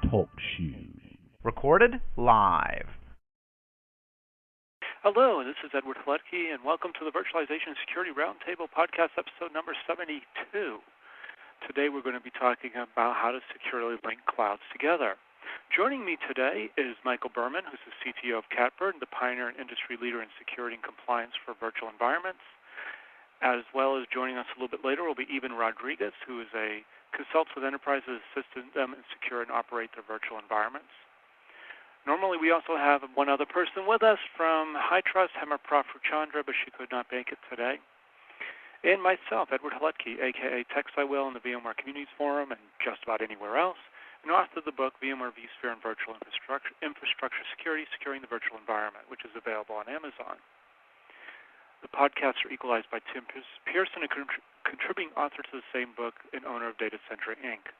Talk Show. Recorded live. Hello, this is Edward Hletke, and welcome to the Virtualization Security Roundtable podcast episode number 72. Today we're going to be talking about how to securely link clouds together. Joining me today is Michael Berman, who's the CTO of Caterham, the pioneer and industry leader in security and compliance for virtual environments. As well as joining us a little bit later will be Eben Rodriguez, who is a consults with enterprises, assisting them in secure and operate their virtual environments. Normally we also have one other person with us from HITRUST, Hema Prafruchandra, but she could not make it today. And myself, Edward Hletke, a.k.a. Text I Will in the VMware Communities Forum and just about anywhere else, and author of the book VMware vSphere and Virtual Infrastructure Security, Securing the Virtual Environment, which is available on Amazon. The podcasts are equalized by Tim Pearson, a contributing author to the same book and owner of Data Century, Inc.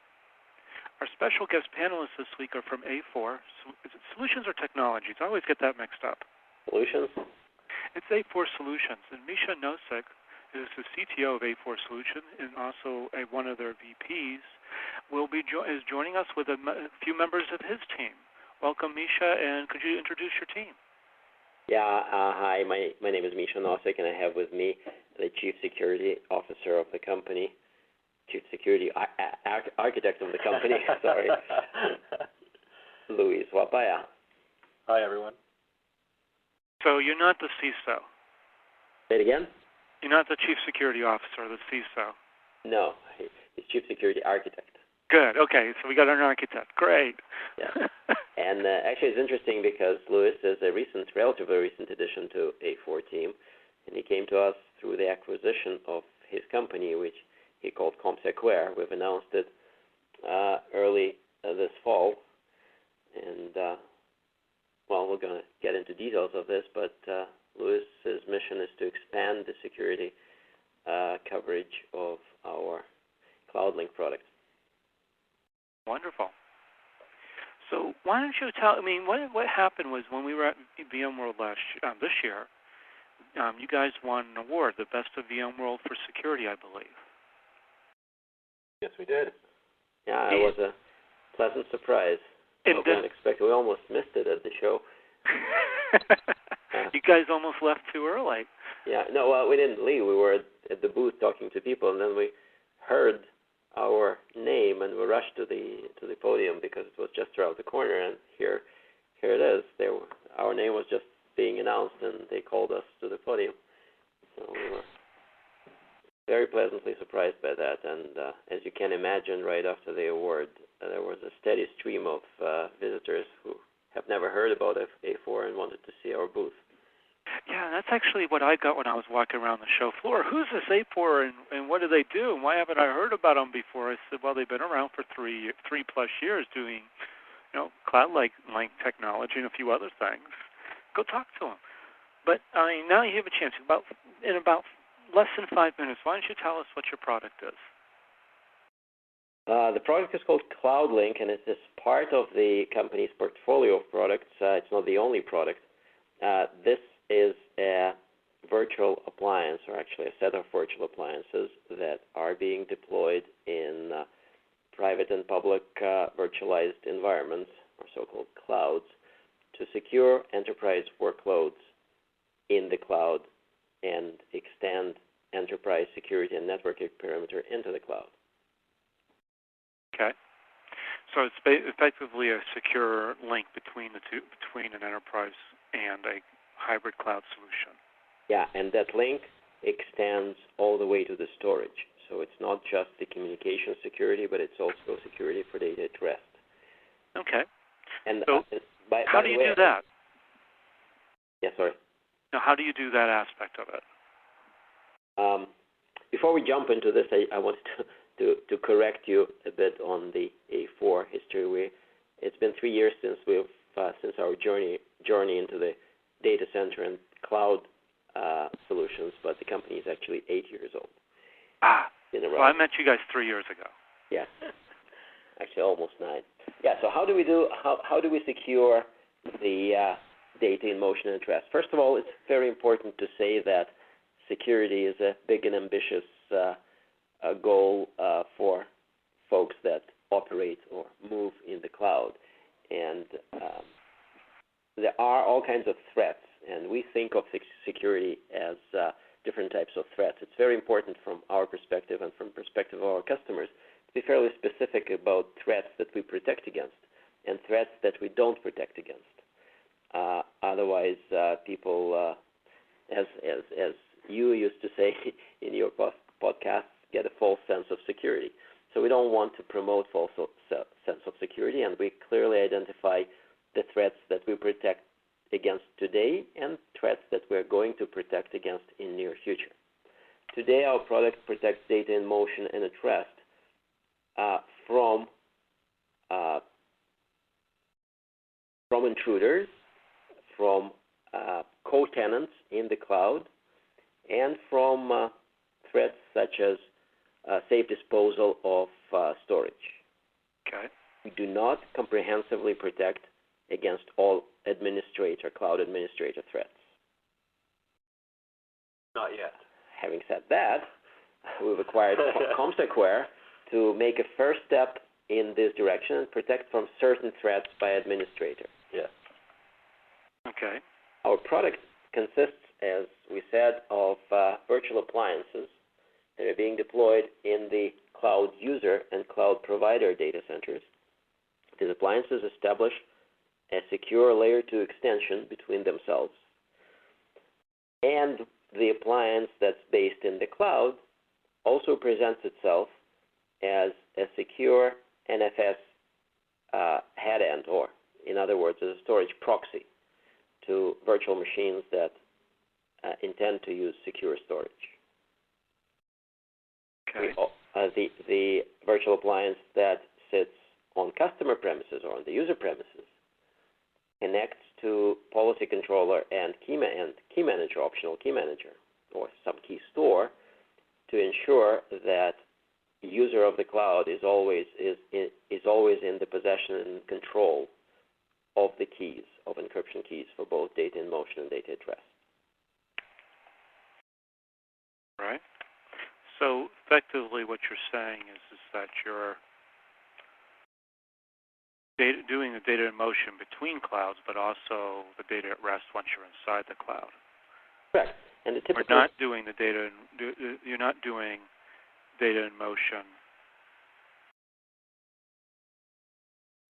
Our special guest panelists this week are from A4. Is it Solutions or Technologies? I always get that mixed up. Solutions? It's A4 Solutions. And Misha Nosek is the CTO of A4 Solutions and also one of their VPs, is joining us with a few members of his team. Welcome, Misha, and could you introduce your team? Yeah, hi, my name is Misha Nosek, and I have with me the Chief Security Officer of the company, Chief Security Architect of the company, sorry, Luis Wapaya. Hi, everyone. So you're not the CISO? Say it again? You're not the Chief Security Officer, the CISO? No, he's Chief Security Architect. Good, okay, so we got an architect. Great. Yeah. And actually, it's interesting because Luis is a relatively recent addition to A4 team, and he came to us through the acquisition of his company, which he called ComSecWare. We've announced it early this fall, and we're going to get into details of this, but Luis's mission is to expand the security coverage of our CloudLink product. Wonderful. So why don't you tell? I mean, what happened was when we were at VMworld this year, you guys won an award, the Best of VMworld for Security, I believe. Yes, we did. Yeah, it was a pleasant surprise. Unexpected. We almost missed it at the show. You guys almost left too early. Yeah, no, well, we didn't leave. We were at the booth talking to people, and then we heard our name, and we rushed to the podium because it was just around the corner, and here it is. Our name was just being announced, and they called us to the podium. So we were very pleasantly surprised by that, and as you can imagine, right after the award, there was a steady stream of visitors who have never heard about A4 and wanted to see our booth. Yeah, that's actually what I got when I was walking around the show floor. Who's this A4 and what do they do? And why haven't I heard about them before? I said, well, they've been around for three plus years doing, cloud-like technology and a few other things. Go talk to them. But now you have a chance. In about less than 5 minutes, why don't you tell us what your product is? The product is called CloudLink, and it is part of the company's portfolio of products. It's not the only product. This is a virtual appliance, or actually a set of virtual appliances that are being deployed in private and public virtualized environments, or so-called clouds, to secure enterprise workloads in the cloud and extend enterprise security and networking perimeter into the cloud. Okay. So it's effectively a secure link between the two, between an enterprise and a hybrid cloud solution. Yeah, and that link extends all the way to the storage. So it's not just the communication security, but it's also security for data at rest. Okay. And so how do you do that? Yeah, sorry. Now, how do you do that aspect of it? Before we jump into this, I wanted to correct you a bit on the A4 history. It's been 3 years since our journey into the data center and cloud solutions, but the company is actually 8 years old. Well, I met you guys 3 years ago. Yeah, actually almost 9. Yeah. So how do we secure the data in motion and at rest? First of all, it's very important to say that security is a big and ambitious goal for folks that operate or move in the cloud. kinds of threats, and we think of security as different types of threats. It's very important from our perspective and from perspective of our customers to be fairly specific about threats that we protect against and threats that we don't protect against. Otherwise, people, as you used to say in your podcast, get a false sense of security. So we don't want to promote false sense of security, and we clearly identify the threats that we protect against today and threats that we're going to protect against in near future. Today, our product protects data in motion and at rest from intruders, from co-tenants in the cloud, and from threats such as safe disposal of storage. Okay. We do not comprehensively protect against all cloud administrator threats. Not yet. Having said that, we've acquired ComSecWare to make a first step in this direction and protect from certain threats by administrator. Yes. Okay. Our product consists, as we said, of virtual appliances that are being deployed in the cloud user and cloud provider data centers. These appliances establish a secure layer 2 extension between themselves and the appliance that's based in the cloud also presents itself as a secure NFS head end, or in other words, as a storage proxy to virtual machines that intend to use secure storage. Okay. The virtual appliance that sits on customer premises or on the user premises connects to policy controller and key manager, optional key manager, or some key store to ensure that user of the cloud is always in the possession and control of the keys, of encryption keys for both data in motion and data at rest. Right. So effectively what you're saying is that you're doing the data in motion between clouds, but also the data at rest once you're inside the cloud. Correct. And the typical, you're not doing data in motion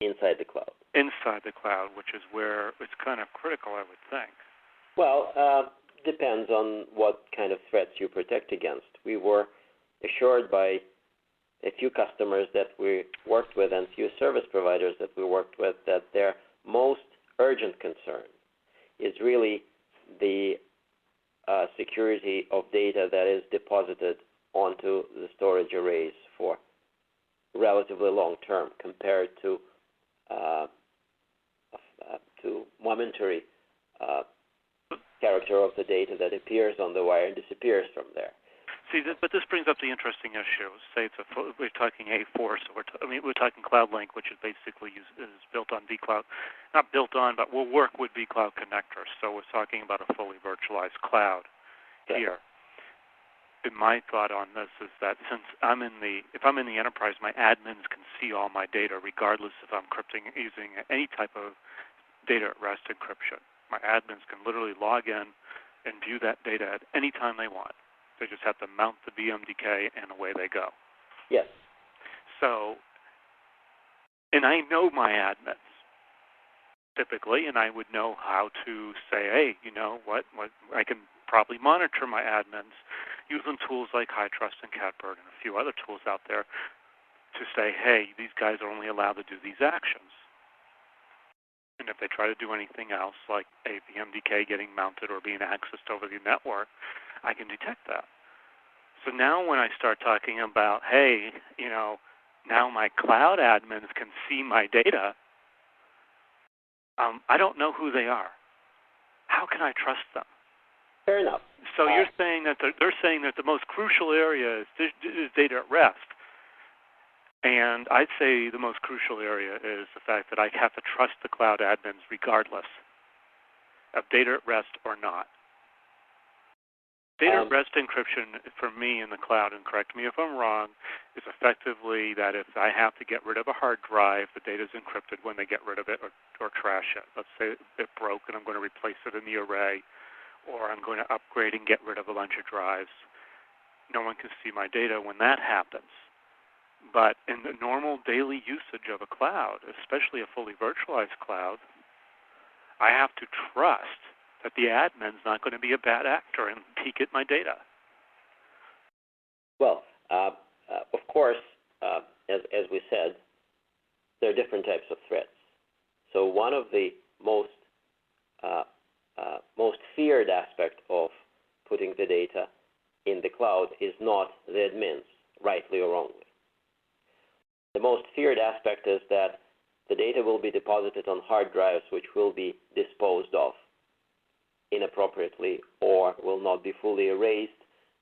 inside the cloud. Inside the cloud, which is where it's kind of critical, I would think. Well, depends on what kind of threats you protect against. We were assured by a few customers that we worked with and few service providers that we worked with that their most urgent concern is really the security of data that is deposited onto the storage arrays for relatively long term compared to momentary character of the data that appears on the wire and disappears from there. See, but this brings up the interesting issue. Say we're talking A4, so we're talking CloudLink, which is basically is built on vCloud, not built on, but will work with vCloud connectors. So we're talking about a fully virtualized cloud here. And my thought on this is that if I'm in the enterprise, my admins can see all my data, regardless if I'm encrypting using any type of data at rest encryption. My admins can literally log in and view that data at any time they want. They just have to mount the BMDK, and away they go. Yes. So, and I know my admins, typically, and I would know how to say, hey, you know what I can probably monitor my admins using tools like HITRUST and Catbird and a few other tools out there to say, hey, these guys are only allowed to do these actions. And if they try to do anything else, like a BMDK getting mounted or being accessed over the network, I can detect that. So now when I start talking about, hey, now my cloud admins can see my data, I don't know who they are. How can I trust them? Fair enough. So you're saying that they're saying that the most crucial area is data at rest. And I'd say the most crucial area is the fact that I have to trust the cloud admins regardless of data at rest or not. Data at rest encryption for me in the cloud, and correct me if I'm wrong, is effectively that if I have to get rid of a hard drive, the data is encrypted when they get rid of it or trash it. Let's say it broke and I'm going to replace it in the array, or I'm going to upgrade and get rid of a bunch of drives. No one can see my data when that happens. But in the normal daily usage of a cloud, especially a fully virtualized cloud, I have to trust that the admin's not going to be a bad actor and peek at my data. Well, of course, as we said, there are different types of threats. So one of the most feared aspect of putting the data in the cloud is not the admins, rightly or wrongly. The most feared aspect is that the data will be deposited on hard drives which will be disposed of inappropriately or will not be fully erased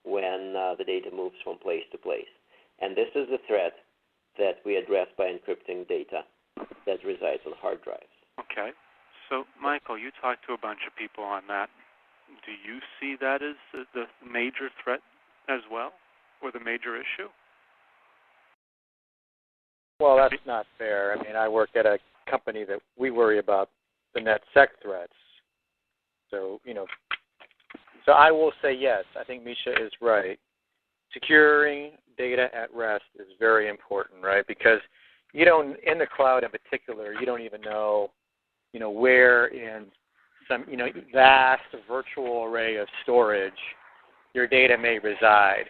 when the data moves from place to place. And this is the threat that we address by encrypting data that resides on hard drives. Okay. So, Michael, you talked to a bunch of people on that. Do you see that as the major threat as well, or the major issue? Well, that's not fair. I mean, I work at a company that we worry about the NetSec threats. So, so I will say yes. I think Misha is right. Securing data at rest is very important, right? Because you don't, in the cloud in particular, you don't even know, where in some, vast virtual array of storage your data may reside.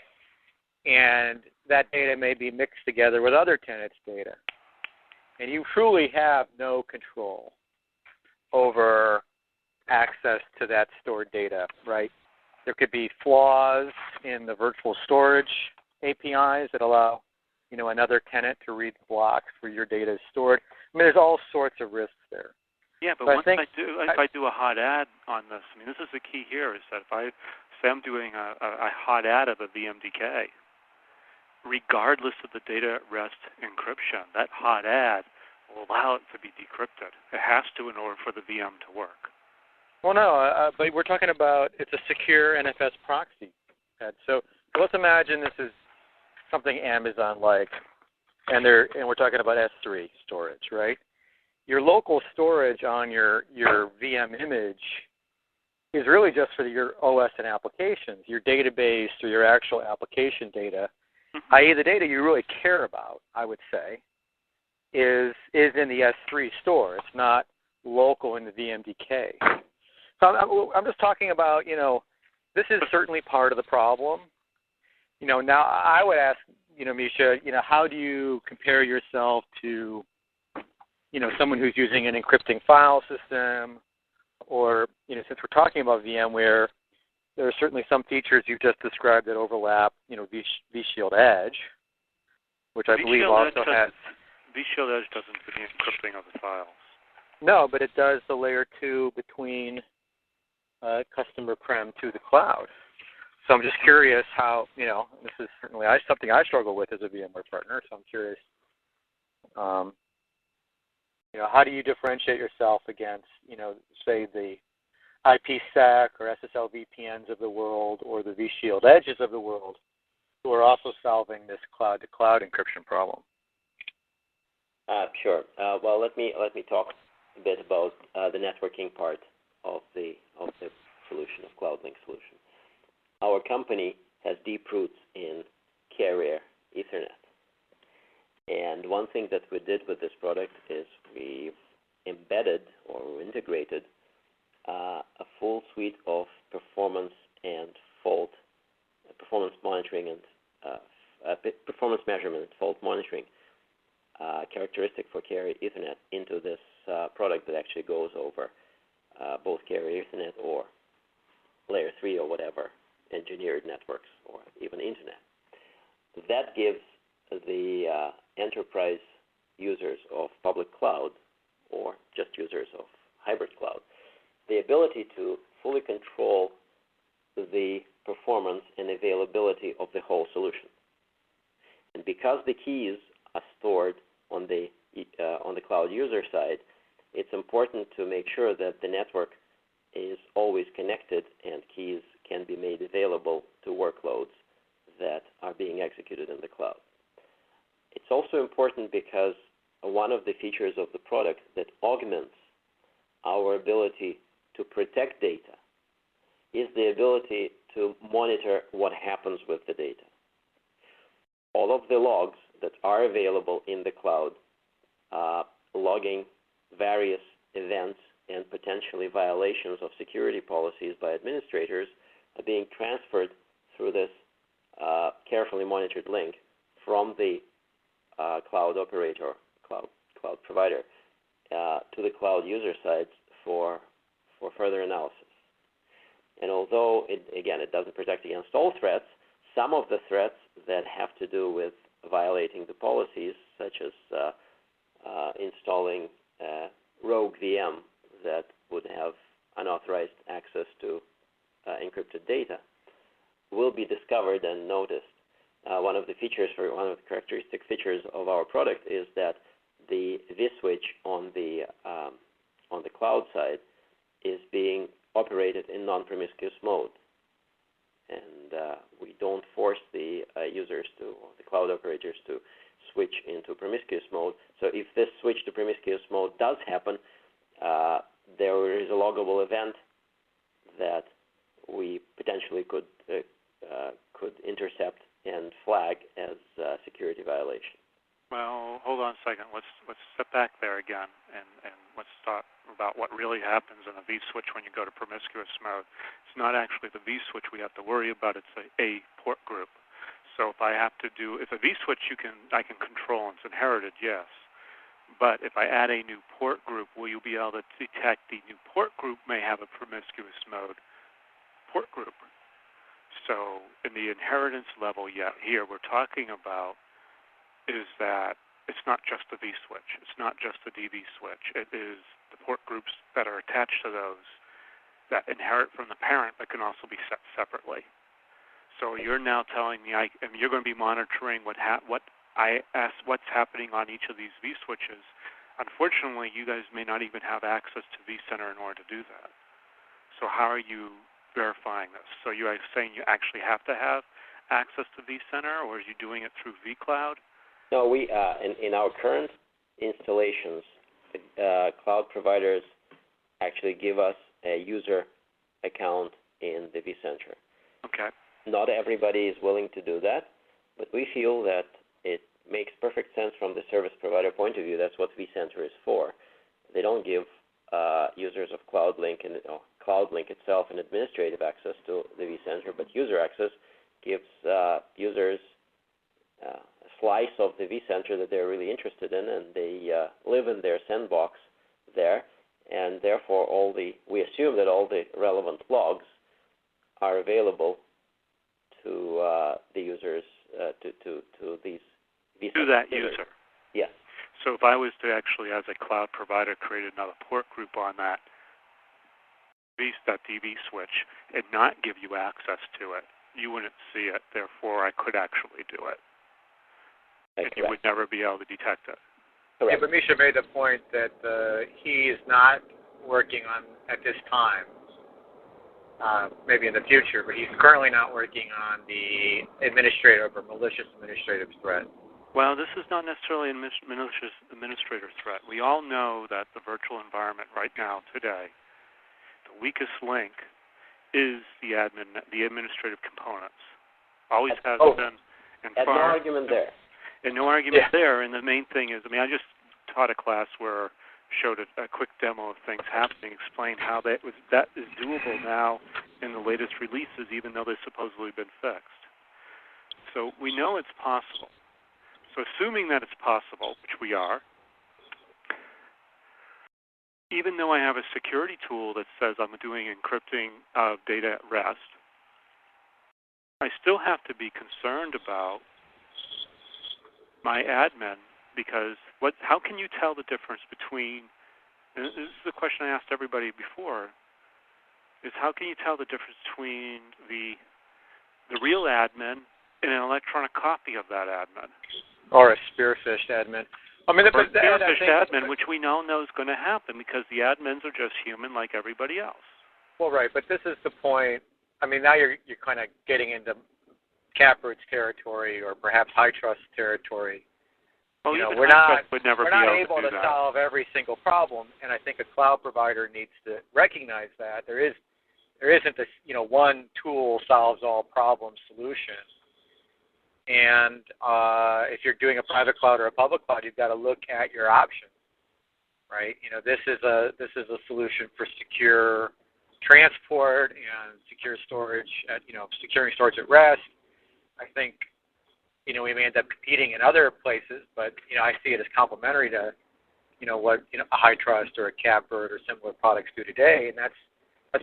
And that data may be mixed together with other tenants' data. And you truly have no control over access to that stored data, right? There could be flaws in the virtual storage APIs that allow, another tenant to read the blocks where your data is stored. I mean, there's all sorts of risks there. Yeah, but once if I do a hot add on this, I mean, this is the key here, is that if I say I'm doing a hot add of a VMDK, regardless of the data at rest encryption, that hot add will allow it to be decrypted. It has to in order for the VM to work. Well, no, but we're talking about it's a secure NFS proxy. So let's imagine this is something Amazon-like, and we're talking about S3 storage, right? Your local storage on your VM image is really just for your OS and applications. Your database or your actual application data, i.e. the data you really care about, I would say, is in the S3 store. It's not local in the VMDK. So I'm just talking about, this is certainly part of the problem. Now I would ask, Misha, how do you compare yourself to, someone who's using an encrypting file system, or, since we're talking about VMware, there are certainly some features you've just described that overlap, vShield Edge, which I believe also has. vShield Edge doesn't do the encrypting of the files. No, but it does the layer 2 between customer prem to the cloud. So I'm just curious how, this is certainly something I struggle with as a VMware partner, so I'm curious, how do you differentiate yourself against, say, the IPsec or SSL VPNs of the world or the vShield Edges of the world who are also solving this cloud-to-cloud encryption problem? Sure. Well, let me talk a bit about the networking part of the solution, of CloudLink solution. Our company has deep roots in carrier Ethernet. And one thing that we did with this product is we embedded or integrated a full suite of performance monitoring and performance measurement and fault monitoring characteristic for carrier Ethernet into this product that actually goes over both carrier Ethernet or layer 3 or whatever engineered networks or even internet. That gives the enterprise users of public cloud or just users of hybrid cloud the ability to fully control the performance and availability of the whole solution. And because the keys are stored on the cloud user side, it's important to make sure that the network is always connected and keys can be made available to workloads that are being executed in the cloud. It's also important because one of the features of the product that augments our ability to protect data is the ability to monitor what happens with the data. All of the logs that are available in the cloud, logging various events and potentially violations of security policies by administrators, are being transferred through this carefully monitored link from the cloud operator, cloud provider, to the cloud user sites for further analysis. And although, it doesn't protect against all threats, some of the threats that have to do with violating the policies, such as installing rogue VM that would have unauthorized access to encrypted data, will be discovered and noticed. One of the characteristic features of our product is that the vSwitch on the cloud side is being operated in non-promiscuous mode, and we don't force the users or the cloud operators to switch into promiscuous mode. So if this switch to promiscuous mode does happen, there is a loggable event that we potentially could intercept and flag as a security violation. Well, hold on a second. Let's step back there again, and let's talk about what really happens in a vSwitch when you go to promiscuous mode. It's not actually the vSwitch we have to worry about. It's a port group. So if a vSwitch I can control and it's inherited, yes. But if I add a new port group, will you be able to detect the new port group may have a promiscuous mode port group? So in the inheritance level here we're talking about is that it's not just the vSwitch. It's not just the DV switch. It is the port groups that are attached to those that inherit from the parent but can also be set separately. So you're now telling me you're going to be monitoring what's happening on each of these vSwitches. Unfortunately, you guys may not even have access to vCenter in order to do that. So how are you verifying this? So you are saying you actually have to have access to vCenter, or are you doing it through vCloud? No, we in our current installations, cloud providers actually give us a user account in the vCenter. Okay. Not everybody is willing to do that, but we feel that it makes perfect sense from the service provider point of view. That's what vCenter is for. They don't give users of CloudLink and CloudLink itself an administrative access to the vCenter, but user access gives users a slice of the vCenter that they're really interested in, and they live in their sandbox there, and therefore we assume that all the relevant logs are available to the users, to these vCenter. To that user? Yes. So if I was to actually, as a cloud provider, create another port group on that DV switch and not give you access to it, you wouldn't see it. Therefore, I could actually do it. And you would never be able to detect it. Correct. Yeah, but Misha made the point that he is not working on, at this time, maybe in the future, but he's currently not working on the administrative or malicious administrative threat. Well, this is not necessarily a malicious administrator threat. We all know that the virtual environment right now, today, the weakest link is the administrative components. Always has been. And no argument there. And no argument there. And the main thing is, I just taught a class where showed a quick demo of things happening, explained how that is doable now in the latest releases, even though they've supposedly been fixed. So we know it's possible. So assuming that it's possible, which we are, even though I have a security tool that says I'm doing encrypting of data at rest, I still have to be concerned about my admin, because how can you tell the difference between, and this is the question I asked everybody before, is how can you tell the difference between the real admin and an electronic copy of that admin? Or a spearfished admin. Or a spearfished admin, which we now know is going to happen because the admins are just human like everybody else. Well, right, but this is the point now you're kind of getting into catbirds territory or perhaps high trust territory. Well, We're not able to solve every single problem, and I think a cloud provider needs to recognize that there isn't this one tool solves all problem solution. And if you're doing a private cloud or a public cloud, you've got to look at your options, right? This is a solution for secure transport and secure storage securing storage at rest. I think we may end up competing in other places, but I see it as complementary to what a high trust or a catbird or similar products do today, and that's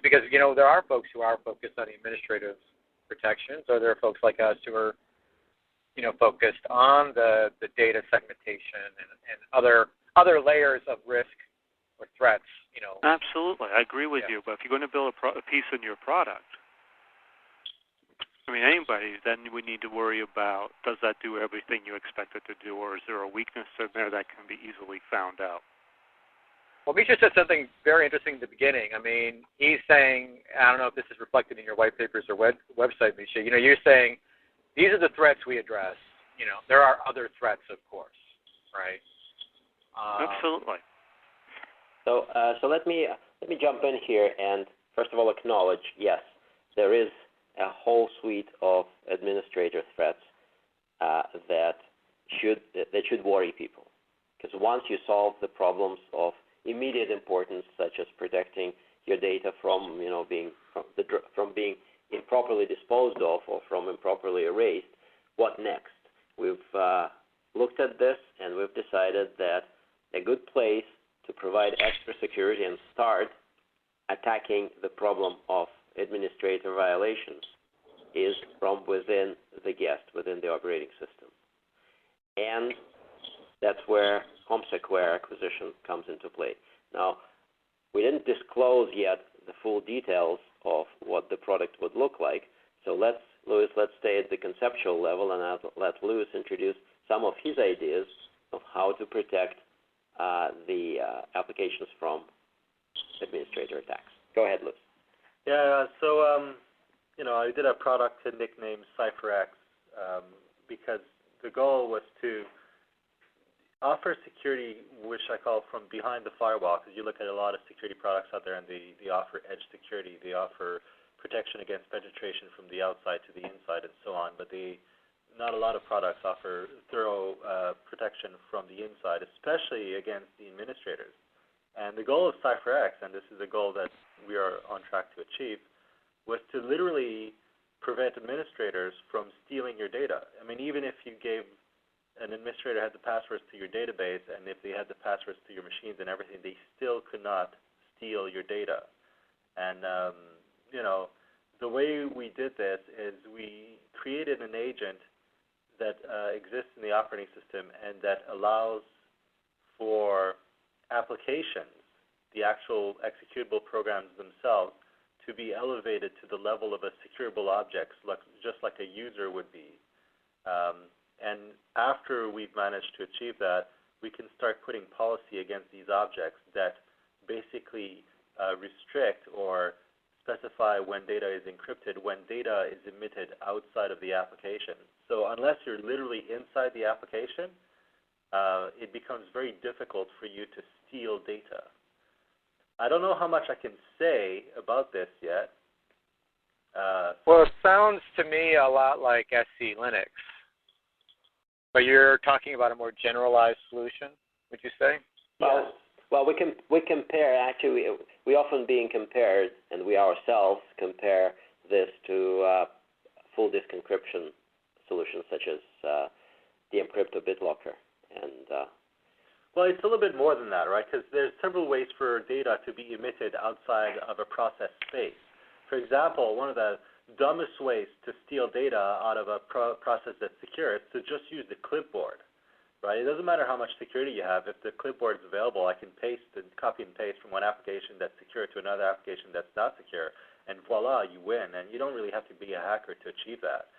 because there are folks who are focused on the administrative protections, or there are folks like us who are focused on the data segmentation and other layers of risk or threats. Absolutely, I agree with you. But if you're going to build a piece in your product, anybody, then we need to worry about, does that do everything you expect it to do, or is there a weakness in there that can be easily found out? Well, Misha said something very interesting at the beginning. He's saying, I don't know if this is reflected in your white papers or website, Misha, you're saying these are the threats we address. There are other threats, of course, right? Absolutely. So let me jump in here and first of all acknowledge, yes, there is a whole suite of administrator threats that should worry people, because once you solve the problems of immediate importance, such as protecting your data from being improperly disposed of or from improperly erased, what next? We've looked at this and we've decided that a good place to provide extra security and start attacking the problem of administrator violations is from within the guest, within the operating system. And that's where HomeSecWare acquisition comes into play. Now, we didn't disclose yet the full details of what the product would look like, so let's stay at the conceptual level and let Lewis introduce some of his ideas of how to protect the applications from administrator attacks. Go ahead, Lewis. Yeah, so I did a product nicknamed CypherX because the goal was to offer security, which I call from behind the firewall, because you look at a lot of security products out there and they offer edge security, they offer protection against penetration from the outside to the inside and so on, but not a lot of products offer thorough protection from the inside, especially against the administrators. And the goal of CypherX, and this is a goal that we are on track to achieve, was to literally prevent administrators from stealing your data. Even if you gave an administrator had the passwords to your database, and if they had the passwords to your machines and everything, they still could not steal your data. And, the way we did this is we created an agent that exists in the operating system and that allows for applications, the actual executable programs themselves, to be elevated to the level of a securable object, just like a user would be. And after we've managed to achieve that, we can start putting policy against these objects that basically restrict or specify when data is encrypted, when data is emitted outside of the application. So unless you're literally inside the application, it becomes very difficult for you to steal data. I don't know how much I can say about this yet. Well, it sounds to me a lot like SC Linux. But you're talking about a more generalized solution, would you say? Well, we compare. Actually, we often being compared, and we ourselves compare this to full disk encryption solutions such as de-encrypt or BitLocker. And well, it's a little bit more than that, right? Because there's several ways for data to be emitted outside of a process space. For example, one of the dumbest ways to steal data out of a process that's secure is to just use the clipboard, right? It doesn't matter how much security you have. If the clipboard is available, I can copy and paste from one application that's secure to another application that's not secure, and voila, you win. And you don't really have to be a hacker to achieve that.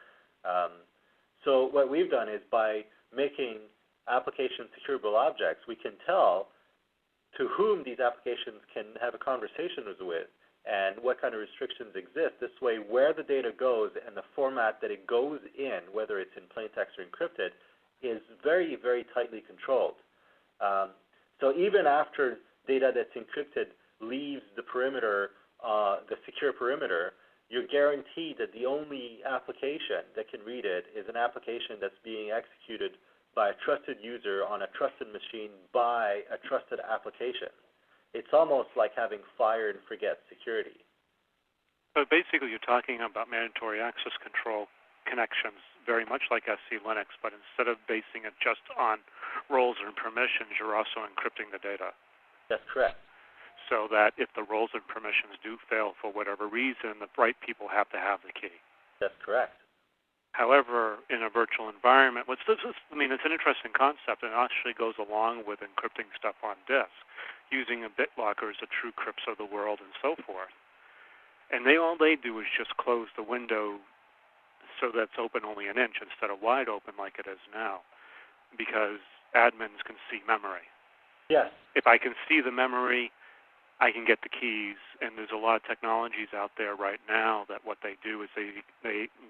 So what we've done is by making application securable objects, we can tell to whom these applications can have a conversation with, and what kind of restrictions exist. This way, where the data goes and the format that it goes in, whether it's in plain text or encrypted, is very, very tightly controlled. So even after data that's encrypted leaves the perimeter, the secure perimeter, you're guaranteed that the only application that can read it is an application that's being executed by a trusted user on a trusted machine by a trusted application. It's almost like having fire and forget security. So basically you're talking about mandatory access control connections, very much like SC Linux, but instead of basing it just on roles and permissions, you're also encrypting the data. That's correct. So that if the roles and permissions do fail for whatever reason, the right people have to have the key. That's correct. However, in a virtual environment, it's an interesting concept, and it actually goes along with encrypting stuff on disk, using a BitLocker as the TrueCrypts of the world and so forth. And all they do is just close the window so that's open only an inch instead of wide open like it is now, because admins can see memory. Yes. If I can see the memory, I can get the keys, and there's a lot of technologies out there right now that what they do is they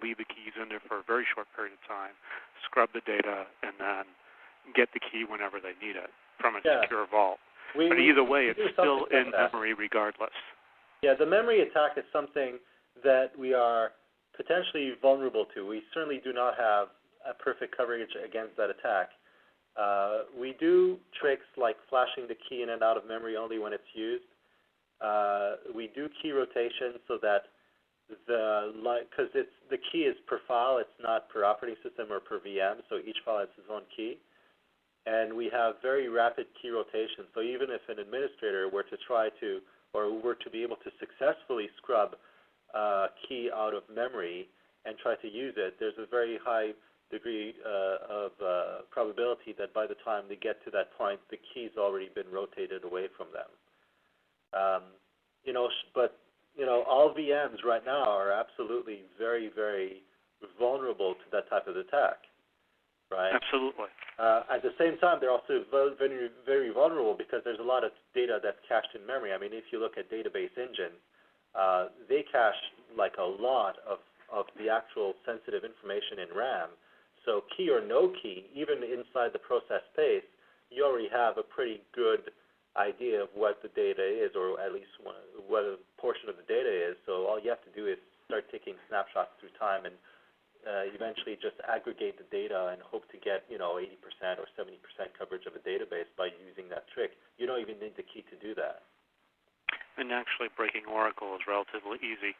leave the keys in there for a very short period of time, scrub the data, and then get the key whenever they need it from a secure vault. But either way, it's still in memory regardless. Yeah, the memory attack is something that we are potentially vulnerable to. We certainly do not have a perfect coverage against that attack. We do tricks like flashing the key in and out of memory only when it's used. We do key rotation so that because the key is per file, it's not per operating system or per VM, so each file has its own key. And we have very rapid key rotation, so even if an administrator were to try to, or were to be able to successfully scrub key out of memory and try to use it, there's a very high degree of probability that by the time they get to that point, the key's already been rotated away from them. All VMs right now are absolutely very, very vulnerable to that type of attack, right? Absolutely. At the same time, they're also very, very vulnerable because there's a lot of data that's cached in memory. I mean, if you look at database engine, they cache like a lot of the actual sensitive information in RAM. So key or no key, even inside the process space, you already have a pretty good idea of what the data is, or at least what a portion of the data is. So all you have to do is start taking snapshots through time and eventually just aggregate the data and hope to get 80% or 70% coverage of a database by using that trick. You don't even need the key to do that. And actually breaking Oracle is relatively easy.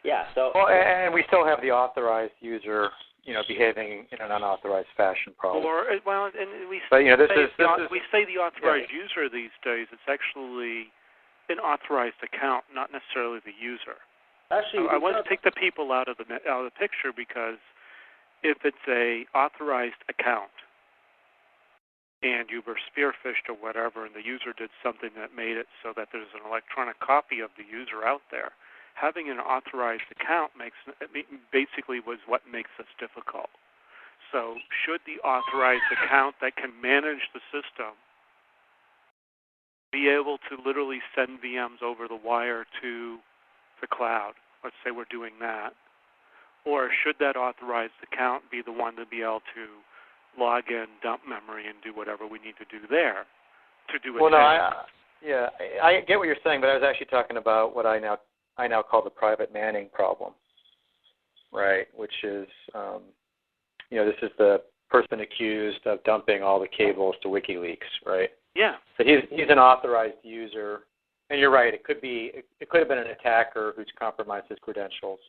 Yeah. So. Well, and we still have the authorized user, behaving in an unauthorized fashion, probably. We say the authorized user these days. It's actually an authorized account, not necessarily the user. Actually, I want to take the people out of the picture, because if it's a authorized account and you were spearphished or whatever, and the user did something that made it so that there's an electronic copy of the user out there, having an authorized account basically was what makes this difficult. So should the authorized account that can manage the system be able to literally send VMs over the wire to the cloud? Let's say we're doing that. Or should that authorized account be the one to be able to log in, dump memory, and do whatever we need to do there to do it? Well, no, I get what you're saying, but I was actually talking about what I now call the private manning problem, right? Which is, this is the person accused of dumping all the cables to WikiLeaks, right? Yeah. So he's an authorized user, and you're right. It could have been an attacker who's compromised his credentials.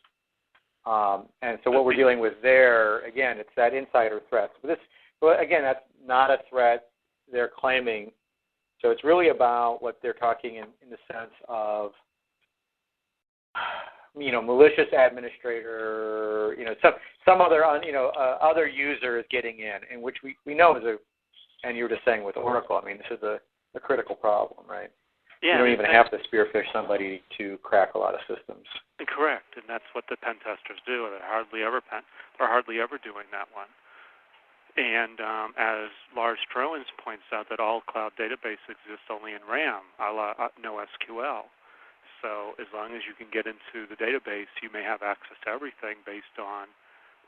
And so what we're dealing with there, again, it's that insider threat. Again, that's not a threat they're claiming. So it's really about what they're talking in the sense of, malicious administrator, some other, other user is getting in which we know is and you were just saying with Oracle, I mean, this is a critical problem, right? Yeah, you don't even have to spearfish somebody to crack a lot of systems. Correct, and that's what the pen testers do. They're hardly ever doing that one. And as Lars Troens points out, that all cloud database exists only in RAM, a la NoSQL. So as long as you can get into the database, you may have access to everything based on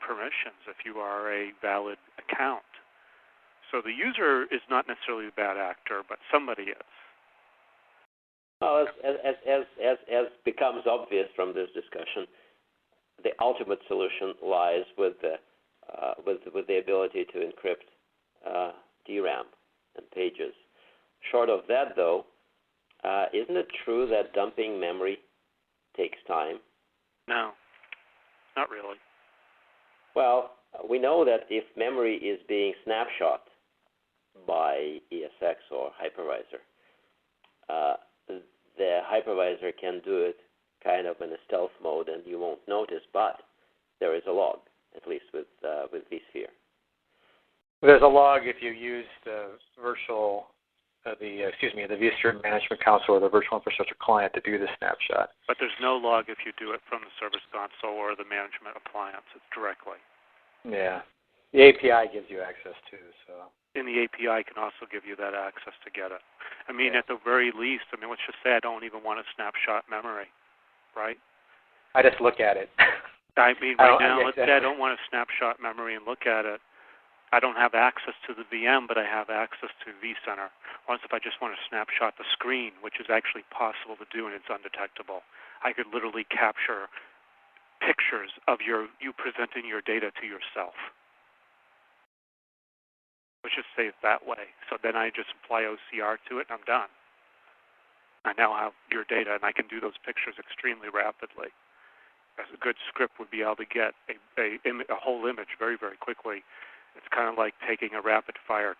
permissions if you are a valid account. So the user is not necessarily the bad actor, but somebody is. Well, as becomes obvious from this discussion, the ultimate solution lies with the ability to encrypt DRAM and pages. Short of that, though, isn't it true that dumping memory takes time? No, not really. Well, we know that if memory is being snapshot by ESX or hypervisor, the hypervisor can do it kind of in a stealth mode, and you won't notice. But there is a log, at least with vSphere. There's a log if you use the the vSphere Management Console or the Virtual Infrastructure Client to do the snapshot. But there's no log if you do it from the Service Console or the management appliance. It's directly. Yeah. The API gives you access too. So. And the API can also give you that access to get it. I mean, at the very least, let's just say I don't even want to snapshot memory, right? I just look at it. I mean, right now, let's say I don't want to snapshot memory and look at it. I don't have access to the VM, but I have access to vCenter. Once if I just want to snapshot the screen, which is actually possible to do and it's undetectable, I could literally capture pictures of you presenting your data to yourself. Let's just say it that way. So then I just apply OCR to it and I'm done. I now have your data and I can do those pictures extremely rapidly. As a good script would be able to get a whole image very, very quickly. It's kind of like taking a rapid fire.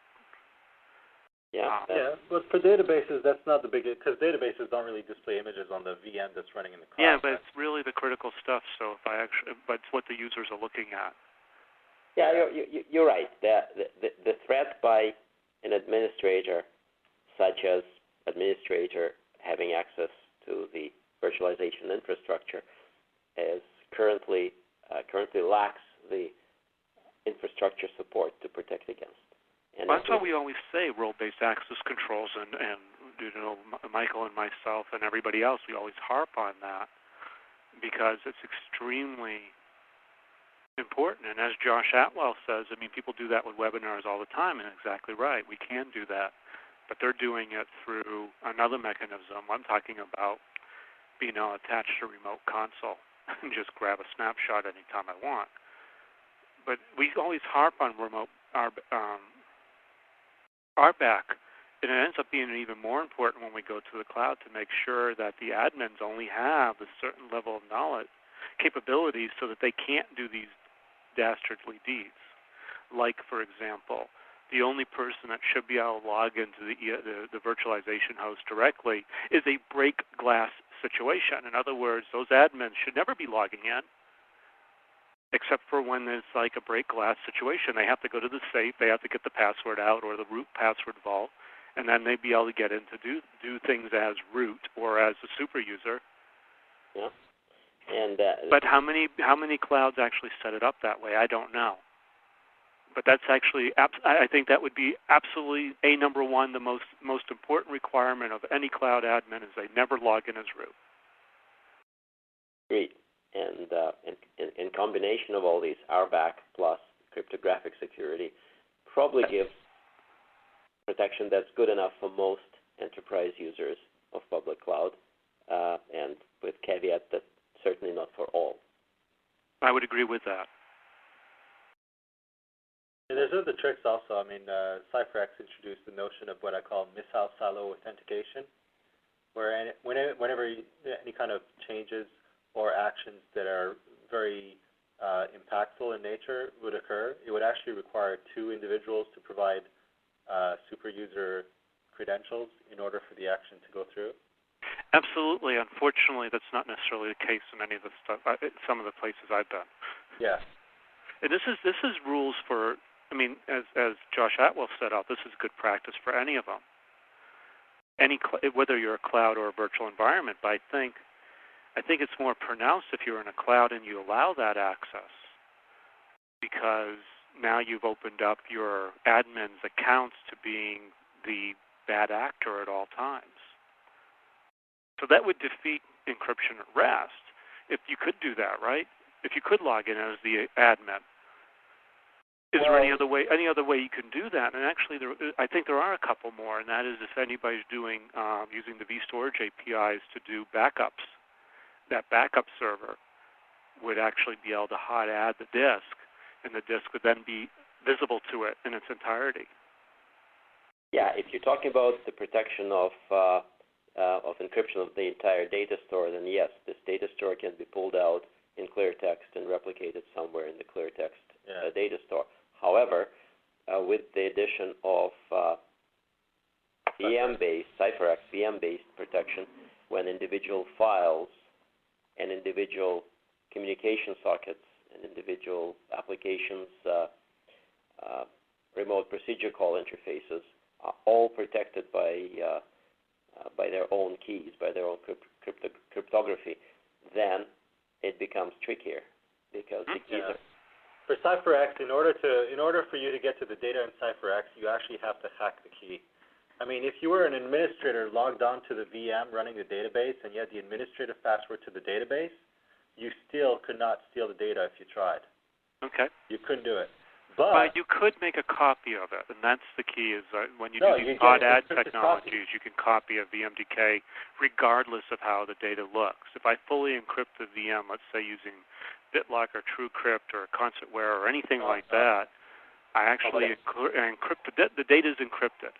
But for databases, that's not the biggest, because databases don't really display images on the VM that's running in the cloud. Yeah, but it's really the critical stuff. So but it's what the users are looking at. Yeah, you're right. The threat by an administrator, such as administrator having access to the virtualization infrastructure, is currently lacks the infrastructure support to protect against. And that's why we always say role-based access controls, and Michael and myself and everybody else, we always harp on that because it's extremely important. And as Josh Atwell says, people do that with webinars all the time, and exactly right. We can do that, but they're doing it through another mechanism. I'm talking about being attached to a remote console and just grab a snapshot anytime I want. But we always harp on remote RBAC, and it ends up being even more important when we go to the cloud to make sure that the admins only have a certain level of knowledge, capabilities, so that they can't do these dastardly deeds. Like, for example, the only person that should be able to log into the virtualization host directly is a break glass situation. In other words, those admins should never be logging in, except for when there's like a break glass situation. They have to go to the safe, they have to get the password out or the root password vault, and then they'd be able to get in to do things as root or as a super user. Yeah. And but how many clouds actually set it up that way? I don't know. But that's actually, I think that would be absolutely number one, the most important requirement of any cloud admin is they never log in as root. Agreed. And in combination of all these, RBAC plus cryptographic security probably gives protection that's good enough for most enterprise users of public cloud, and with caveat that certainly not for all. I would agree with that. And there's other tricks also. CypherX introduced the notion of what I call missile silo authentication, where whenever any kind of changes or actions that are very impactful in nature would occur, it would actually require two individuals to provide super user credentials in order for the action to go through. Absolutely. Unfortunately, that's not necessarily the case in any of the stuff. Some of the places I've been. Yeah. And this is rules for. As Josh Atwell set out, this is good practice for any of them. Whether you're a cloud or a virtual environment, but I think it's more pronounced if you're in a cloud and you allow that access, because now you've opened up your admin's accounts to being the bad actor at all times. So that would defeat encryption at rest, if you could do that, right? If you could log in as the admin. Is there any other way you can do that? And actually, I think there are a couple more, and that is if anybody's doing using the vStorage APIs to do backups, that backup server would actually be able to hot add the disk, and the disk would then be visible to it in its entirety. Yeah, if you're talking about the protection of encryption of the entire data store, then yes, this data store can be pulled out in clear text and replicated somewhere in the clear text data store. However, with the addition of VM-based, CipherX VM-based protection, when individual files and individual communication sockets and individual applications, remote procedure call interfaces are all protected by their own keys, by their own cryptography, then it becomes trickier because the keys are. For CipherX, in order for you to get to the data in CipherX, you actually have to hack the key. I mean, if you were an administrator logged on to the VM running the database and you had the administrative password to the database, you still could not steal the data if you tried. Okay. You couldn't do it. But you could make a copy of it, and that's the key. Is when you do these hot add technologies, you can copy a VMDK regardless of how the data looks. If I fully encrypt the VM, let's say using BitLock or TrueCrypt or Concertware or anything like that, I actually encrypt the data is encrypted.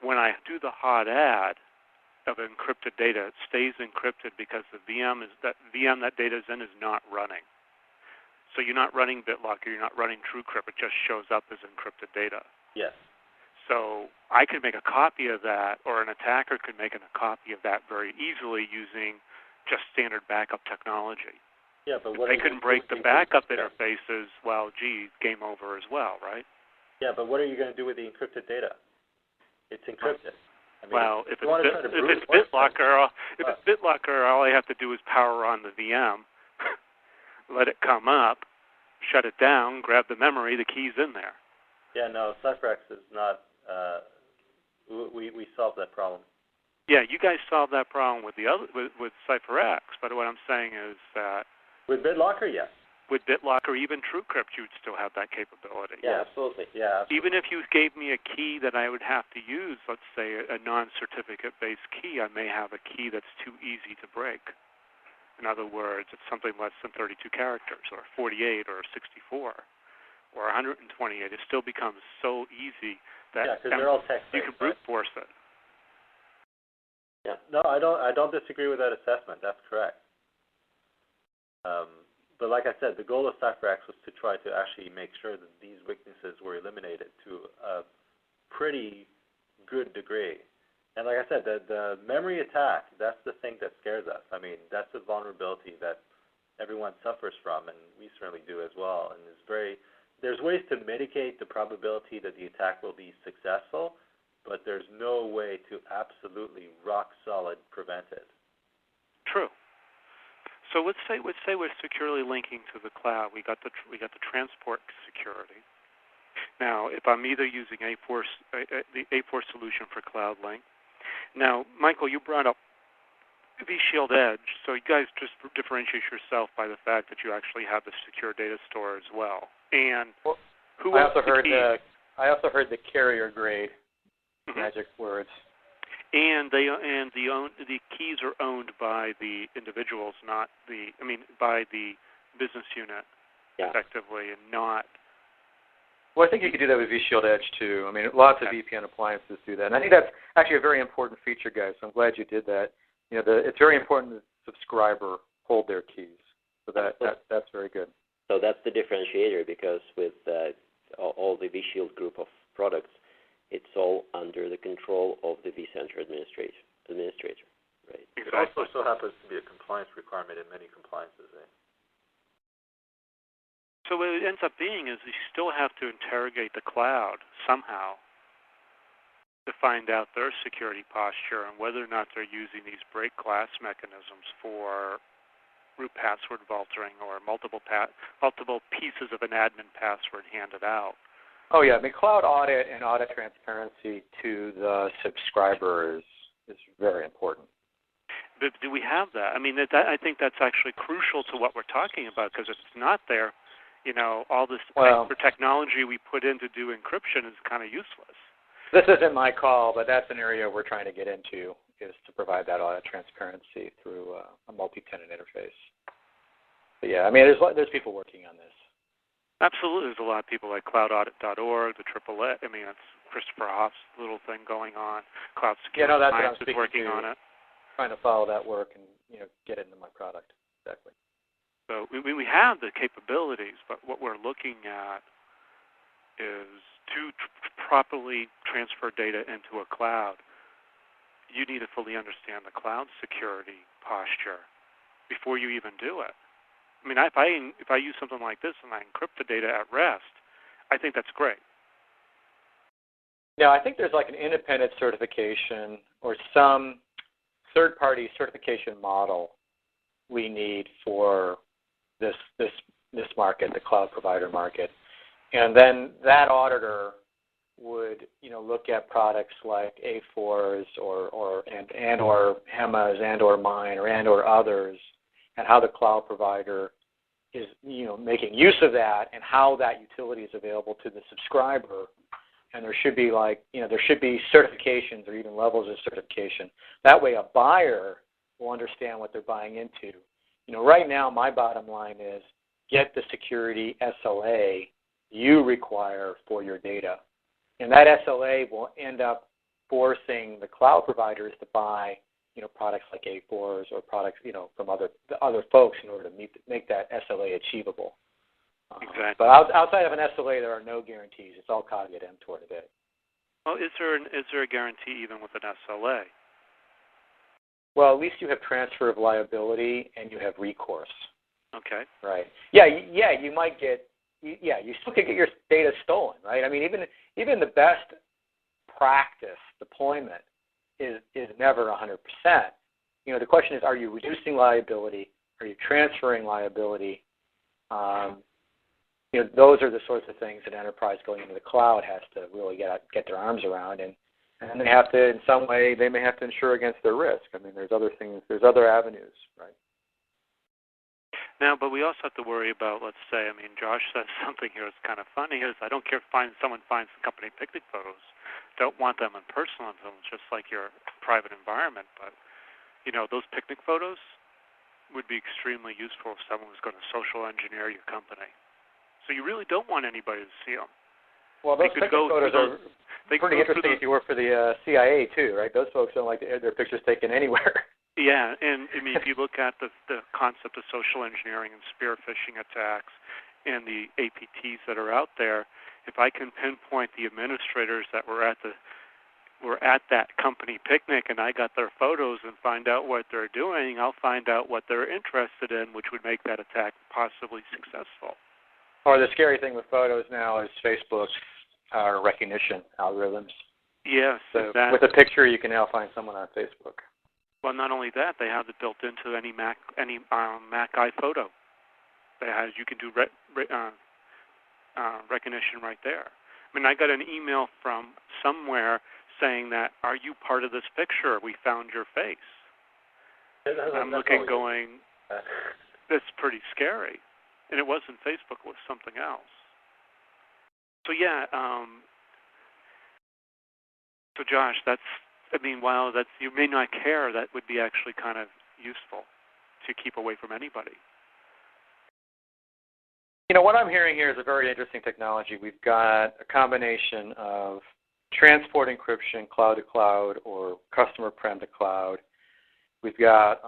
When I do the hot add of encrypted data, it stays encrypted because the VM that data is in is not running. So you're not running BitLock or you're not running TrueCrypt. It just shows up as encrypted data. Yes. So I could make a copy of that, or an attacker could make a copy of that very easily using just standard backup technology. Yeah, but if they couldn't break the backup interfaces, well, gee, game over as well, right? Yeah, but what are you going to do with the encrypted data? It's encrypted. I mean, well, if it's BitLocker, all I have to do is power on the VM, let it come up, shut it down, grab the memory, the key's in there. Yeah, no, CipherX is not. We solved that problem. Yeah, you guys solved that problem with with CipherX, but what I'm saying is that with BitLocker, yes. With BitLocker or even TrueCrypt, you'd still have that capability. Yeah, absolutely. Yeah, absolutely. Even if you gave me a key that I would have to use, let's say a non-certificate-based key, I may have a key that's too easy to break. In other words, it's something less than 32 characters, or 48, or 64, or 128. It still becomes so easy that they're all text-based, you can brute force it. Yeah. No, I don't disagree with that assessment. That's correct. But like I said, the goal of CipherX was to try to actually make sure that these weaknesses were eliminated to a pretty good degree. And like I said, the memory attack, that's the thing that scares us. I mean, that's a vulnerability that everyone suffers from, and we certainly do as well. And there's ways to mitigate the probability that the attack will be successful, but there's no way to absolutely rock solid prevent it. True. So let's say we're securely linking to the cloud. We got the transport security. Now, if I'm either using the A4 solution for Cloud Link. Now, Michael, you brought up vShield Edge. So you guys just differentiate yourself by the fact that you actually have the secure data store as well. And I also heard the carrier grade magic words. And the keys are owned by the individuals, by the business unit, effectively, and not. Well, I think you could do that with vShield Edge too. I mean, lots of VPN appliances do that, and I think that's actually a very important feature, guys. So I'm glad you did that. You know, it's very important that the subscriber hold their keys. So that's very good. So that's the differentiator, because with all the vShield group of products, it's all under the control of the vCenter administrator, right? It also so happens to be a compliance requirement in many compliances. So what it ends up being is you still have to interrogate the cloud somehow to find out their security posture and whether or not they're using these break glass mechanisms for root password vaulting or multiple pieces of an admin password handed out. Oh, yeah. I mean, cloud audit and audit transparency to the subscriber is very important. But do we have that? I mean, I think that's actually crucial to what we're talking about, because if it's not there, all this extra technology we put in to do encryption is kind of useless. This isn't my call, but that's an area we're trying to get into, is to provide that audit transparency through a multi-tenant interface. But yeah, I mean, there's people working on this. Absolutely. There's a lot of people like cloudaudit.org, the AAA. I mean, that's Christopher Hoff's little thing going on. Cloud Security Alliance is working on it. Trying to follow that work and get it into my product. Exactly. So we have the capabilities, but what we're looking at is to properly transfer data into a cloud, you need to fully understand the cloud security posture before you even do it. I mean, if I use something like this and I encrypt the data at rest, I think that's great. Now, I think there's like an independent certification or some third-party certification model we need for this market, the cloud provider market. And then that auditor would, look at products like A4s or HEMAs and/or mine and/or others, and how the cloud provider is, making use of that, and how that utility is available to the subscriber. And there should be certifications or even levels of certification. That way, a buyer will understand what they're buying into. Right now, my bottom line is get the security SLA you require for your data. And that SLA will end up forcing the cloud providers to buy, products like A4s or products, from other folks in order to make that SLA achievable. Exactly. But outside of an SLA, there are no guarantees. It's all caveat emptor today. Well, is there a guarantee even with an SLA? Well, at least you have transfer of liability and you have recourse. Okay. Right. Yeah. You might get. Yeah, you still could get your data stolen, right? I mean, even the best practice deployment is never 100%. The question is, are you reducing liability? Are you transferring liability? Those are the sorts of things that enterprise going into the cloud has to really get their arms around, and they have to, in some way, they may have to insure against their risk. I mean, there's other things, there's other avenues, right? Now, but we also have to worry about, let's say, Josh says something here that's kind of funny, is I don't care if someone finds the company picnic photos, don't want them in personal influence, just like your private environment, but, those picnic photos would be extremely useful if someone was going to social engineer your company. So you really don't want anybody to see them. Well, those picnic photos are pretty interesting if you work for the CIA, too, right? Those folks don't like to have their pictures taken anywhere. Yeah, and if you look at the concept of social engineering and spear phishing attacks and the APTs that are out there, if I can pinpoint the administrators that were at that company picnic and I got their photos and find out what they're doing, I'll find out what they're interested in, which would make that attack possibly successful. Or the scary thing with photos now is Facebook's recognition algorithms. Yes. So with a picture, you can now find someone on Facebook. Well, not only that, they have it built into any Mac iPhoto. You can do recognition right there. I got an email from somewhere saying that, are you part of this picture? We found your face. I'm looking going, that's pretty scary. And it wasn't Facebook, it was something else. So yeah, so Josh, while you may not care, that would be actually kind of useful to keep away from anybody. What I'm hearing here is a very interesting technology. We've got a combination of transport encryption, cloud to cloud, or customer prem to cloud. We've got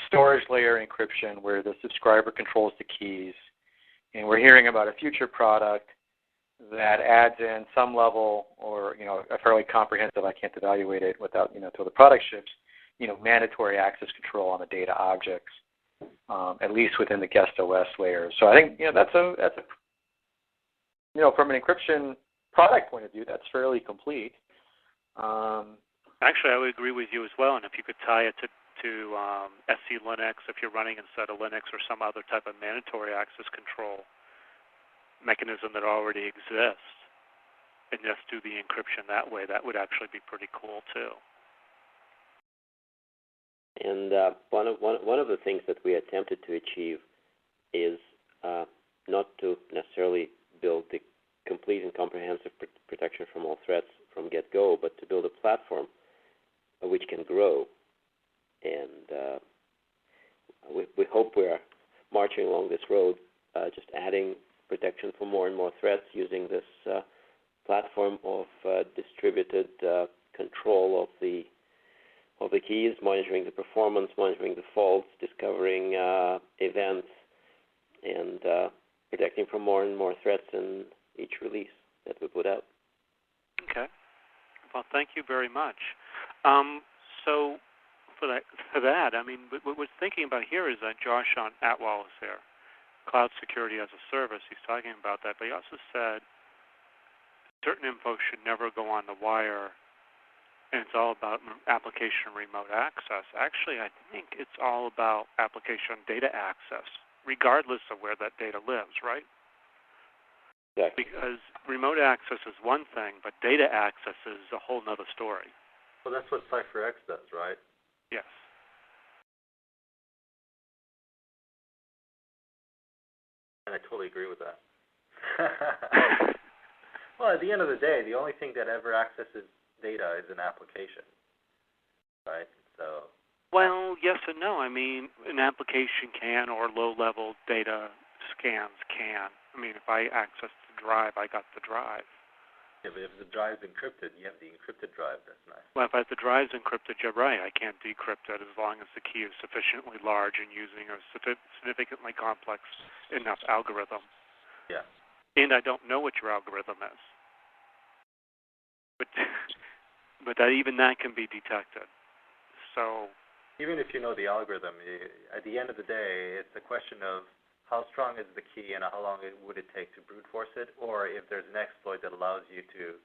storage layer encryption where the subscriber controls the keys. And we're hearing about a future product that adds in some level or, a fairly comprehensive, I can't evaluate it without, until the product ships, mandatory access control on the data objects, at least within the guest OS layer. So I think, that's a from an encryption product point of view, that's fairly complete. Actually, I would agree with you as well. And if you could tie it to SC Linux, if you're running instead of Linux or some other type of mandatory access control mechanism that already exists, and just do the encryption that way, that would actually be pretty cool too. And one of the things that we attempted to achieve is not to necessarily build the complete and comprehensive protection from all threats from get-go, but to build a platform which can grow. And we hope we're marching along this road, just adding protection for more and more threats using this platform of distributed control of the keys, monitoring the performance, monitoring the faults, discovering events, and protecting from more and more threats in each release that we put out. Okay. Well, thank you very much. So for that, I mean, what we're thinking about here is that Josh Atwell is here, Cloud Security as a Service. He's talking about that, but he also said certain info should never go on the wire, and it's all about application remote access. Actually, I think it's all about application data access, regardless of where that data lives, right? Exactly. Because remote access is one thing, but data access is a whole other story. Well, that's what CipherX does, right? Yes. And I totally agree with that. Well, at the end of the day, the only thing that ever accesses data is an application, right? So. Well, yes and no. I mean, an application can, or low-level data scans can. I mean, if I access the drive, I got the drive. Yeah, but if the drive's encrypted, you have the encrypted drive. That's nice. Well, if the drive's encrypted, you're right. I can't decrypt it as long as the key is sufficiently large and using a significantly complex enough algorithm. Yeah. And I don't know what your algorithm is. But even that can be detected. So even if you know the algorithm, at the end of the day, it's a question of how strong is the key and how long would it take to brute force it, or if there's an exploit that allows you to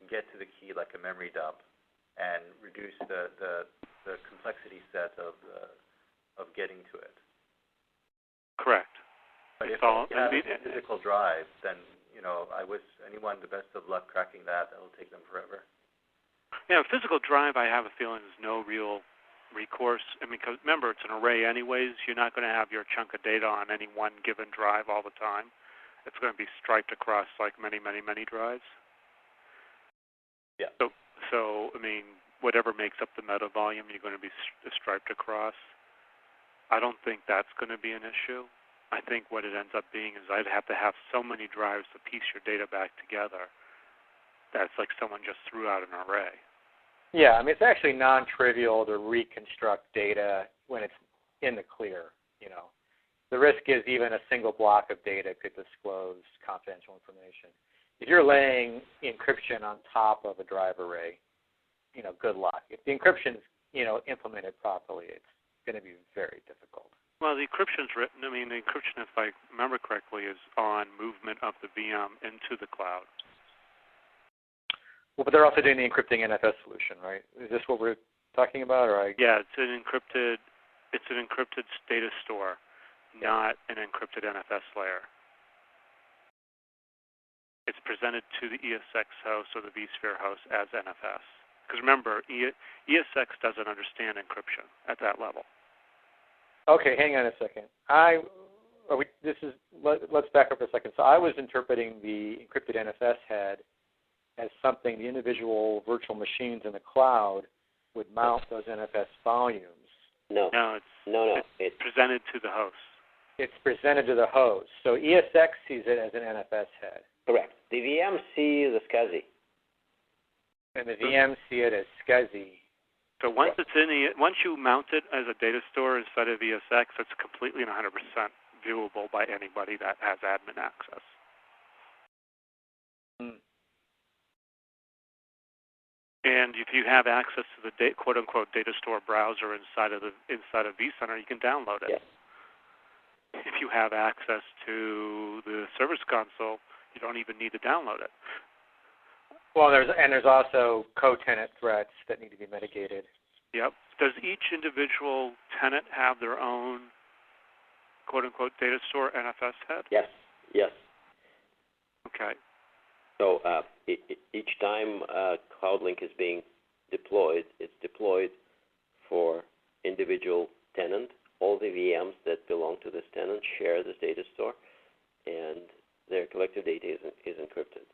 get to the key like a memory dump and reduce the complexity set of getting to it. Correct. But if you have a physical drive, then I wish anyone the best of luck cracking that. That will take them forever. Yeah, physical drive, I have a feeling, is no real recourse. I mean, because remember, it's an array anyways. You're not going to have your chunk of data on any one given drive all the time. It's going to be striped across like many, many, many drives. Yeah. So I mean, whatever makes up the meta volume, you're going to be striped across. I don't think that's going to be an issue. I think what it ends up being is I'd have to have so many drives to piece your data back together. That's like someone just threw out an array. Yeah, I mean, it's actually non-trivial to reconstruct data when it's in the clear, The risk is even a single block of data could disclose confidential information. If you're laying encryption on top of a drive array, good luck. If the encryption is, implemented properly, it's going to be very difficult. Well, the encryption's written, the encryption, if I remember correctly, is on movement of the VM into the cloud. Well, but they're also doing the encrypting NFS solution, right? Is this what we're talking about, or Yeah, it's an encrypted data store, not an encrypted NFS layer. It's presented to the ESX host or the vSphere host as NFS. Because remember, ESX doesn't understand encryption at that level. Okay, hang on a second. Let's back up for a second. So I was interpreting the encrypted NFS head as something the individual virtual machines in the cloud would mount those NFS volumes. No. It's presented to the host. It's presented to the host. So ESX sees it as an NFS head. Correct. The VM sees the SCSI. And the VM see it as SCSI. So once once you mount it as a data store inside of ESX, it's completely and 100% viewable by anybody that has admin access. And if you have access to the quote-unquote data store browser inside of vCenter, you can download it. Yes. If you have access to the service console, you don't even need to download it. Well, there's also co-tenant threats that need to be mitigated. Yep. Does each individual tenant have their own quote-unquote data store NFS head? Yes. Okay. So each time CloudLink is being deployed, it's deployed for individual tenant. All the VMs that belong to this tenant share this data store, and their collective data is encrypted.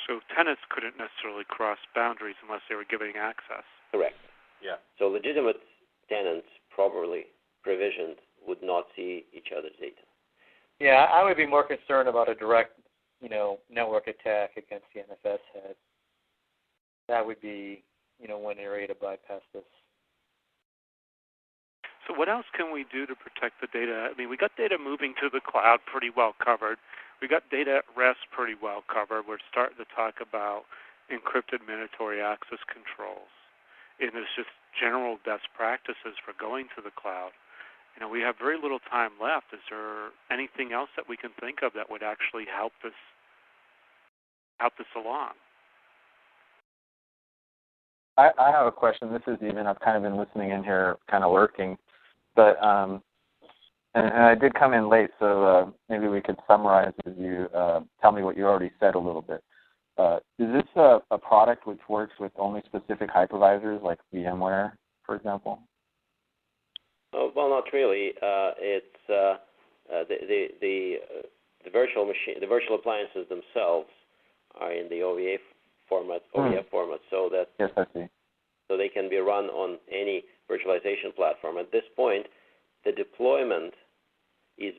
So tenants couldn't necessarily cross boundaries unless they were giving access. Correct. Yeah. So legitimate tenants, properly provisioned, would not see each other's data. Yeah, I would be more concerned about a direct, network attack against the NFS head. That would be, one area to bypass this. So what else can we do to protect the data? I mean, we got data moving to the cloud pretty well covered. We got data at rest pretty well covered. We're starting to talk about encrypted mandatory access controls. And there's just general best practices for going to the cloud. We have very little time left. Is there anything else that we can think of that would actually help this along? I have a question. This is I've kind of been listening in here, kind of lurking, but and I did come in late, so maybe we could summarize as you tell me what you already said a little bit. Is this a product which works with only specific hypervisors like VMware, for example? Well, not really. It's the virtual machine, the virtual appliances themselves are in the OVA format, so that yes, I see. So they can be run on any virtualization platform. At this point, the deployment is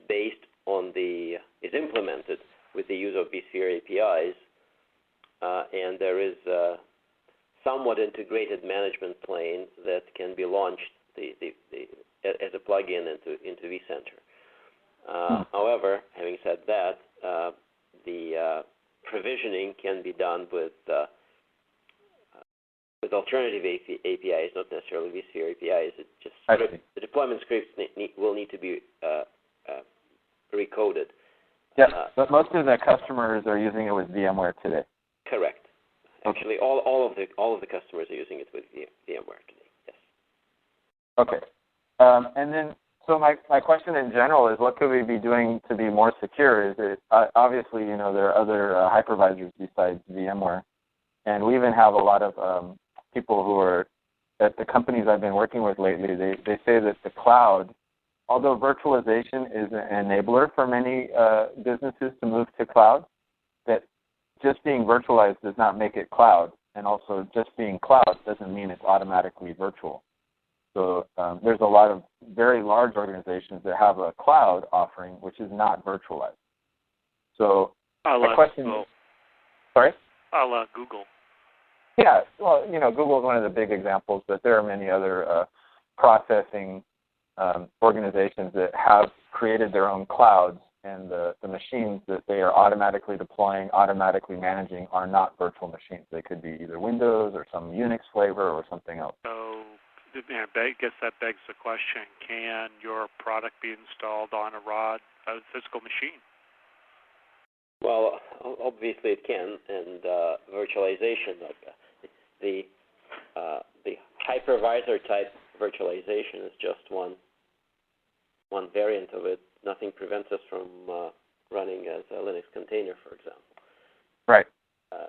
implemented with the use of vSphere APIs, and there is a somewhat integrated management plane that can be launched as a plug-in into vCenter. However, having said that, the provisioning can be done with alternative APIs, not necessarily vSphere APIs. It just the deployment scripts will need to be recoded. Yes, but most of the customers are using it with VMware today. Correct. Okay. Actually, all of the customers are using it with VMware today. Yes. Okay. And then, so my question in general is, what could we be doing to be more secure? Is it obviously, there are other hypervisors besides VMware, and we even have a lot of people who are at the companies I've been working with lately. They say that the cloud, although virtualization is an enabler for many businesses to move to cloud, that just being virtualized does not make it cloud, and also just being cloud doesn't mean it's automatically virtual. So there's a lot of very large organizations that have a cloud offering which is not virtualized. So my question Google. is, sorry? Google. Yeah, well, Google is one of the big examples, but there are many other processing organizations that have created their own clouds, and the machines that they are automatically deploying, automatically managing are not virtual machines. They could be either Windows or some Unix flavor or something else. So I guess that begs the question, can your product be installed on a physical machine? Well, obviously it can, and virtualization, the hypervisor type virtualization is just one variant of it. Nothing prevents us from running as a Linux container, for example. Right.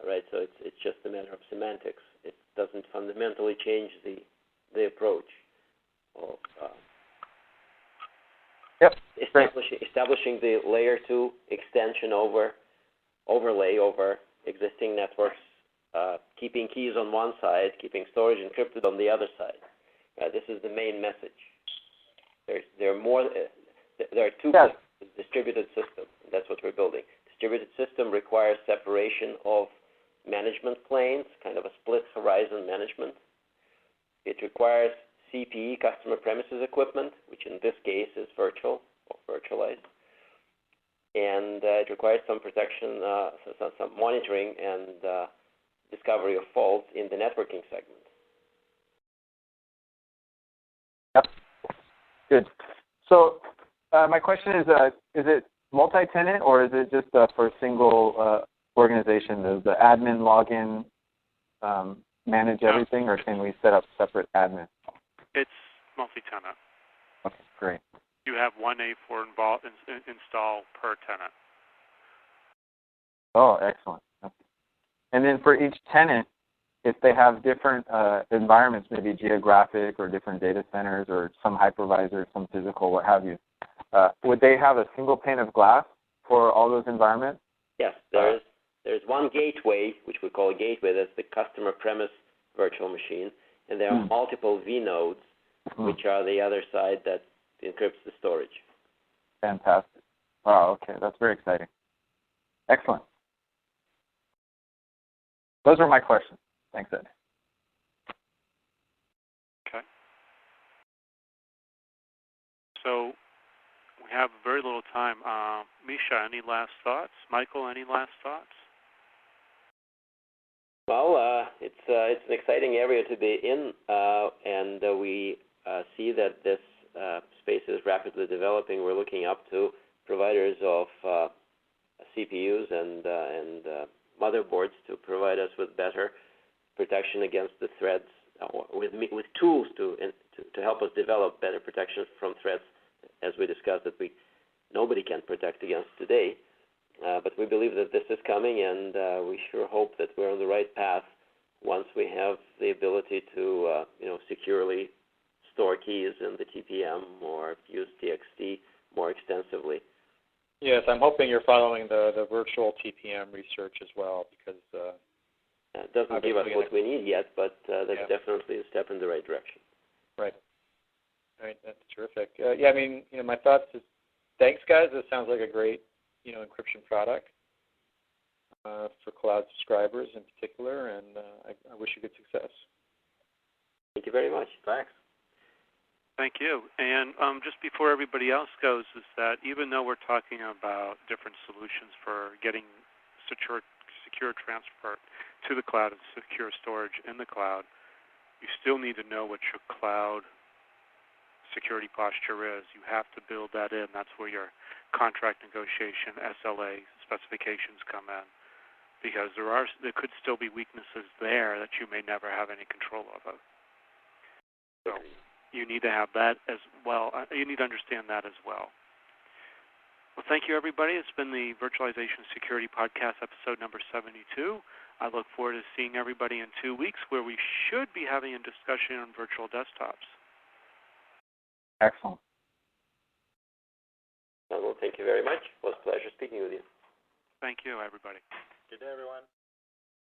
Right. So it's just a matter of semantics. It doesn't fundamentally change the approach of establishing the layer 2 extension overlay over existing networks, keeping keys on one side, keeping storage encrypted on the other side. This is the main message. There are two distributed systems. That's what we're building. Distributed system requires separation of management planes, kind of a split horizon management. It requires CPE, customer premises equipment, which in this case is virtual or virtualized. And it requires some protection, some monitoring and discovery of faults in the networking segment. Yep. Good. So my question is it multi-tenant or is it just for a single organization? Does the admin login manage everything, or can we set up separate admin? It's multi-tenant. Okay, great. You have one A4 install per tenant. Oh, excellent. Okay. And then for each tenant, if they have different environments, maybe geographic or different data centers or some hypervisor, some physical, what have you, would they have a single pane of glass for all those environments? Yes, there's one gateway, which we call a gateway. That's the customer premise virtual machine, and there are multiple vNodes, which are the other side that encrypts the storage. Fantastic. Wow, okay, that's very exciting. Excellent. Those were my questions. Thanks, Ed. Okay. So we have very little time. Misha, any last thoughts? Michael, any last thoughts? Well, it's an exciting area to be in, and we see that this space is rapidly developing. We're looking up to providers of CPUs and motherboards to provide us with better protection against the threats, with tools to help us develop better protection from threats, as we discussed, that nobody can protect against today. But we believe that this is coming, and we sure hope that we're on the right path once we have the ability to securely store keys in the TPM or use TXT more extensively. Yes, I'm hoping you're following the virtual TPM research as well, because it doesn't give us what we need yet, but that's definitely a step in the right direction. Right. Right. That's terrific. I mean, my thoughts is, thanks, guys. This sounds like a great, encryption product for cloud subscribers in particular, and I wish you good success. Thank you very much. Thanks. Thank you. And just before everybody else goes, is that even though we're talking about different solutions for getting secure transfer to the cloud and secure storage in the cloud, you still need to know what your cloud security posture is. You have to build that in. That's where your contract negotiation, SLA specifications come in, because there could still be weaknesses there that you may never have any control over. So you need to have that as well. You need to understand that as well. Well, thank you, everybody. It's been the Virtualization Security Podcast, episode number 72. I look forward to seeing everybody in 2 weeks, where we should be having a discussion on virtual desktops. Excellent. Well, thank you very much. It was a pleasure speaking with you. Thank you, everybody. Good day, everyone.